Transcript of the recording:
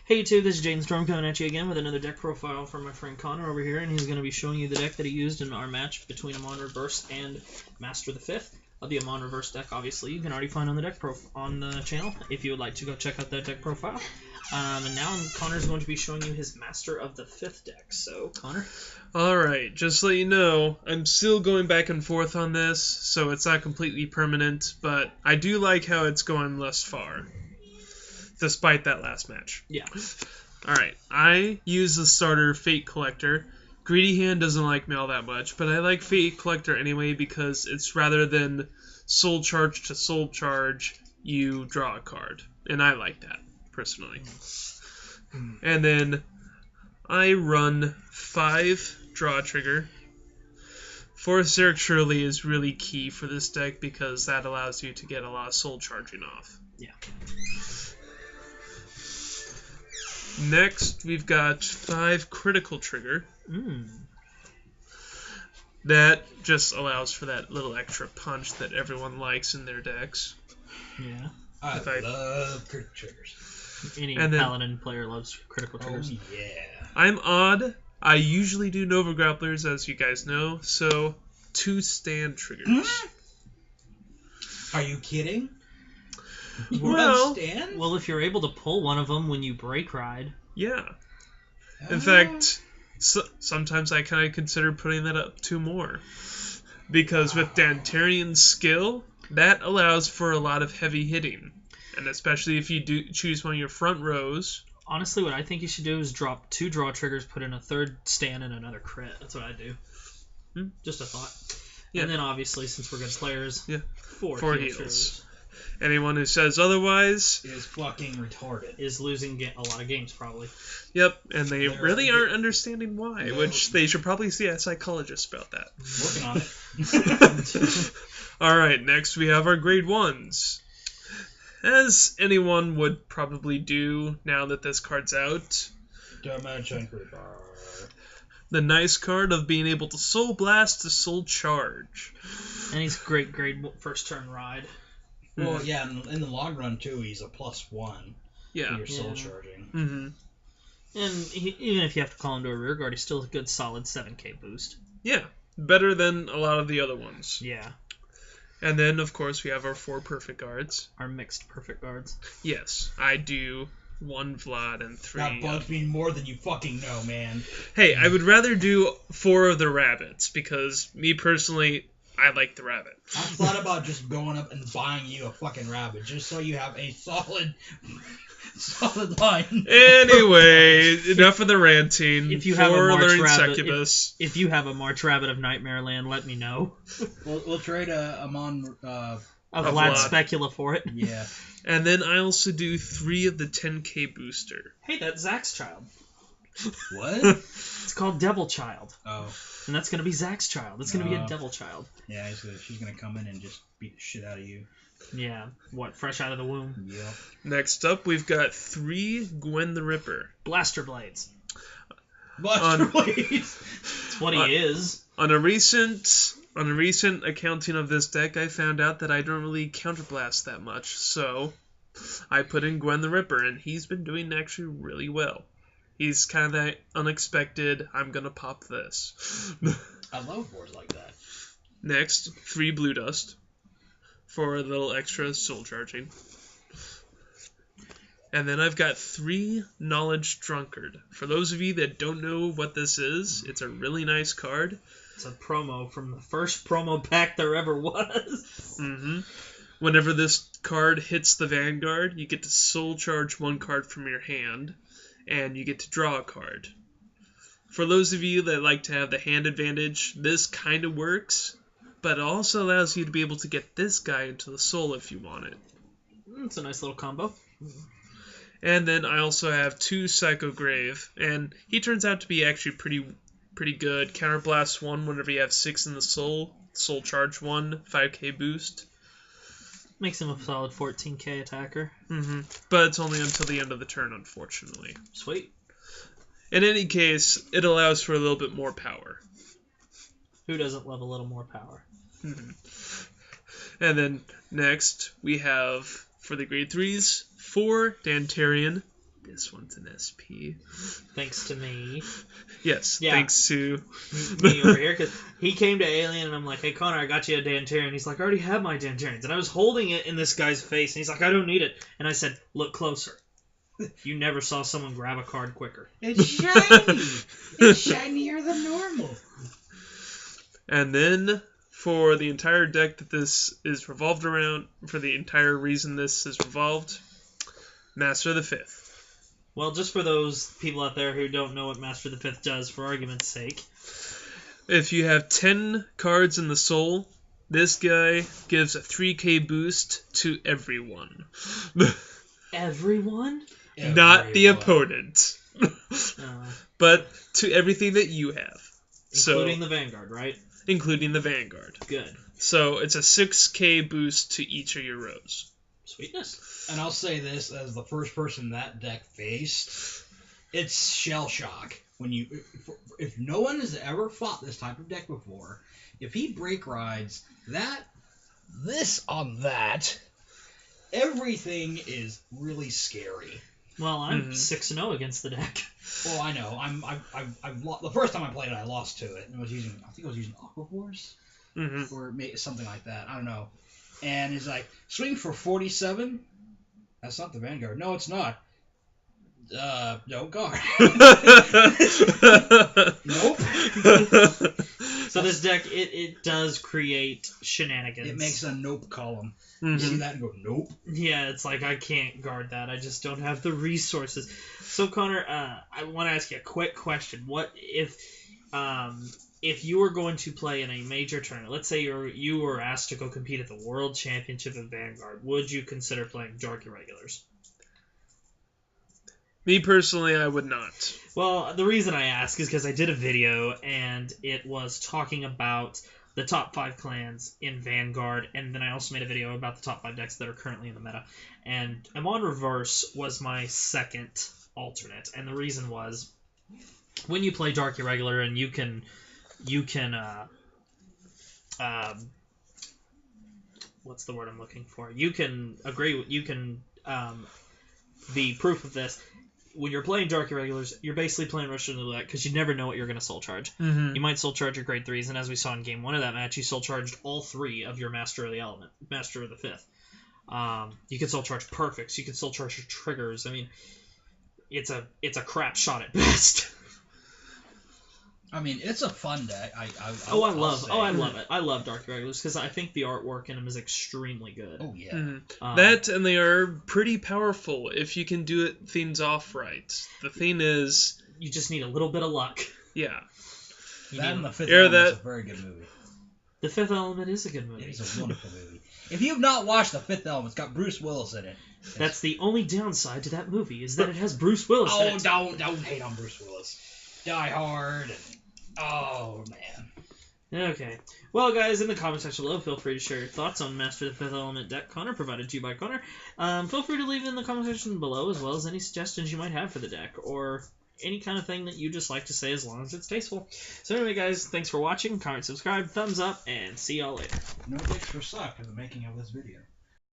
Hey YouTube, this is Jaden Storm coming at you again with another deck profile from my friend Connor over here, and he's going to be showing you the deck that he used in our match between Amon Reverse and Masterofthe5th. The Amon Reverse deck, obviously, you can already find on the deck on the channel if you would like to go check out that deck profile. And now Connor's going to be showing you his Masterofthe5th deck. So, Connor? Alright, just to let you know, I'm still going back and forth on this, so it's not completely permanent, but I do like how it's going thus far, despite that last match. Yeah. Alright, I use the starter Fate Collector. Greedy Hand doesn't like me all that much, but I like Fate Collector anyway because it's rather than Soul Charge to Soul Charge, you draw a card. And I like that, personally. And then I run 5 Draw Trigger. Force Eric Shirley is really key for this deck because that allows you to get a lot of Soul Charging off. Yeah. Next, we've got 5 Critical Trigger. That just allows for that little extra punch that everyone likes in their decks. Yeah. I love critical triggers. Any Paladin player loves critical triggers. Oh, yeah. I'm odd. I usually do Nova Grapplers, as you guys know, so 2 stand triggers. Are you kidding? Well, if you're able to pull one of them when you break ride. Yeah. In fact, sometimes I kind of consider putting that up 2 more. Because with Dantarian's skill, that allows for a lot of heavy hitting. And especially if you do choose one of your front rows. Honestly, what I think you should do is drop 2 draw triggers, put in a 3rd stand, and another crit. That's what I do. Just a thought. Yeah. And then obviously, since we're good players, 4 heals. Anyone who says otherwise is fucking retarded. Is losing a lot of games, probably. Yep, and they really aren't understanding why, which they should probably see a psychologist about that. Working on it. Alright, next we have our grade 1s. As anyone would probably do now that this card's out, the nice card of being able to Soul Blast to Soul Charge. And he's great grade first turn ride. Well, yeah, in the long run, too, he's a +1 for your soul charging. And even if you have to call him to a rear guard, he's still a good solid 7k boost. Yeah, better than a lot of the other ones. Yeah. And then, of course, we have our 4 perfect guards. Our mixed perfect guards. Yes, I do 1 Vlad and 3... That bugs me more than you fucking know, man. Hey, I would rather do 4 of the rabbits, because me personally... I like the rabbit. I thought about just going up and buying you a fucking rabbit, just so you have a solid line. Anyway, enough of the ranting. If you have a March rabbit, if you have a March rabbit of Nightmare Land, let me know. We'll trade a Vlad Specula for it. Yeah. And then I also do 3 of the 10k booster. Hey, that's Zach's child. What? It's called Devil Child. Oh. And that's going to be Zach's child. It's going to be a Devil Child. Yeah, she's going to come in and just beat the shit out of you. Yeah. What, fresh out of the womb? Yeah. Next up, we've got 3 Gwen the Ripper. Blaster Blades. Blaster Blades! That's what he is. On a recent accounting of this deck, I found out that I don't really counterblast that much. So, I put in Gwen the Ripper, and he's been doing actually really well. He's kind of that unexpected, I'm gonna pop this. I love boards like that. Next, 3 Blue Dust for a little extra soul charging. And then I've got 3 Knowledge Drunkard. For those of you that don't know what this is, it's a really nice card. It's a promo from the first promo pack there ever was. Whenever this card hits the Vanguard, you get to soul charge 1 card from your hand. And you get to draw a card. For those of you that like to have the hand advantage, this kind of works, but it also allows you to be able to get this guy into the soul if you want it. It's a nice little combo. And then I also have 2 Psycho Grave, and he turns out to be actually pretty good. Counterblast 1 whenever you have 6 in the soul. Soul Charge 1, 5k boost. Makes him a solid 14k attacker. But it's only until the end of the turn, unfortunately. Sweet. In any case, it allows for a little bit more power. Who doesn't love a little more power? And then next, we have, for the grade 3s, 4 Dantarian, This one's an SP. Thanks to me. Yes, yeah. Thanks to... me over here, because he came to Alien, and I'm like, hey, Connor, I got you a Dantarian. He's like, I already have my Dantarians. And I was holding it in this guy's face, and he's like, I don't need it. And I said, look closer. You never saw someone grab a card quicker. It's shiny! It's shinier than normal. And then, for the entire deck that this is revolved around, for the entire reason this is revolved, Master of the 5th. Well, just for those people out there who don't know what Master of the 5th does, for argument's sake. If you have 10 cards in the soul, this guy gives a 3k boost to everyone. Everyone? Not the opponent. But to everything that you have. Including the Vanguard, right? Including the Vanguard. Good. So it's a 6k boost to each of your rows. Sweetness. And I'll say this, as the first person that deck faced, it's shell shock. When you, if no one has ever fought this type of deck before, if he break rides this on that, everything is really scary. Well, I'm 6-0 against the deck. Well, I know. I've the first time I played it, I lost to it. And I think I was using Aquaforce, or something like that. I don't know. And he's like, swing for 47. That's not the Vanguard. No, it's not. No guard. Nope. So this deck, it does create shenanigans. It makes a nope column. You see that and go, nope. Yeah, it's like, I can't guard that. I just don't have the resources. So, Connor, I want to ask you a quick question. What if you were going to play in a major tournament, let's say you were asked to go compete at the World Championship of Vanguard, would you consider playing Dark Irregulars? Me personally, I would not. Well, the reason I ask is because I did a video, and it was talking about the top 5 clans in Vanguard, and then I also made a video about the top 5 decks that are currently in the meta. And Amon Reverse was my second alternate, and the reason was, when you play Dark Irregular, and you can what's the word I'm looking for? You can be proof of this. When you're playing Dark Irregulars, you're basically playing Russian Roulette because you never know what you're going to soul charge. You might soul charge your grade 3s, and as we saw in game 1 of that match, you soul charged all 3 of your Master of the 5th. You can soul charge perfects. You can soul charge your triggers. I mean, it's a crap shot at best. I mean, it's a fun deck. I love it. I love Dark Irregulars because I think the artwork in them is extremely good. Oh yeah. That, and they are pretty powerful if you can do things off right. The thing is, you just need a little bit of luck. Yeah. That and The Fifth Element is a very good movie. The Fifth Element is a good movie. It is a wonderful movie. If you've not watched The Fifth Element, it's got Bruce Willis in it. That's the only downside to that movie, is that it has Bruce Willis in it. Don't hate on Bruce Willis. Die Hard and... Oh, man. Okay. Well, guys, in the comment section below, feel free to share your thoughts on Master of the 5th Element deck Connor, provided to you by Connor. Feel free to leave it in the comment section below, as well as any suggestions you might have for the deck, or any kind of thing that you just like to say, as long as it's tasteful. So anyway, guys, thanks for watching. Comment, subscribe, thumbs up, and see y'all later. No dicks were sucked in the making of this video.